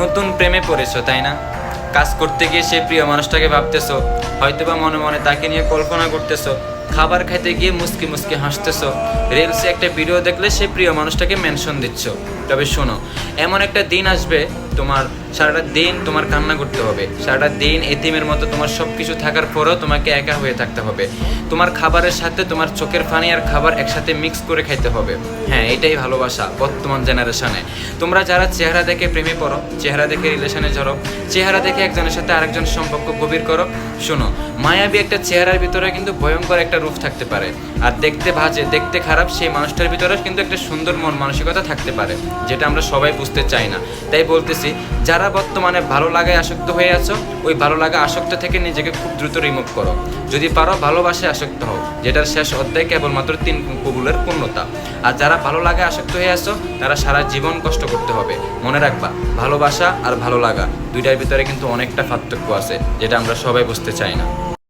নতুন প্রেমে পড়েছো তাই না? কাজ করতে গিয়ে সেই প্রিয় মানুষটাকে ভাবতেছো, হয়তোবা মনে মনে তাকে নিয়ে কল্পনা করতেছো। খাবার খাইতে গিয়ে মুসকি মুসকি হাসতেছো। রিলসে একটা ভিডিও দেখলে সেই প্রিয় মানুষটাকে মেনশন দিচ্ছ। তবে শোনো, এমন একটা দিন আসবে তোমার সারাটা দিন তোমার কান্না করতে হবে, সারাটা দিন এতিমের মতো তোমার সব কিছু থাকার পরেও তোমাকে একা হয়ে থাকতে হবে। তোমার খাবারের সাথে তোমার চোখের পানি আর খাবার একসাথে মিক্স করে খাইতে হবে। হ্যাঁ, এটাই ভালোবাসা বর্তমান জেনারেশনে। তোমরা যারা চেহারা দেখে প্রেমে পড়ো, চেহারা দেখে রিলেশনে ঝরো, চেহারা দেখে একজনের সাথে আরেকজন সম্পর্ক গভীর করো, শোনো, মায়াবী একটা চেহারার ভিতরে কিন্তু ভয়ঙ্কর একটা রূপ থাকতে পারে। আর দেখতে বাজে, দেখতে খারাপ সেই মানুষটার ভিতরে কিন্তু একটা সুন্দর মন মানসিকতা থাকতে পারে, যেটা আমরা সবাই বুঝতে চাই না। তাই বলতেছি, যারা বর্তমানে ভালো লাগায় আসক্ত হয়ে আছো, ওই ভালো লাগা আসক্ত থেকে নিজেকে খুব দ্রুত রিমুভ করো। যদি পারো ভালোবাসায় আসক্ত হও, যেটার শেষ অধ্যায় কেবলমাত্র 3 কবুলের পূর্ণতা। আর যারা ভালো লাগায় আসক্ত হয়ে আছো, তারা সারা জীবন কষ্ট করতে হবে। মনে রাখবা, ভালোবাসা আর ভালো লাগা দুইটার ভিতরে কিন্তু অনেকটা পার্থক্য আছে, যেটা আমরা সবাই বুঝতে চাই না।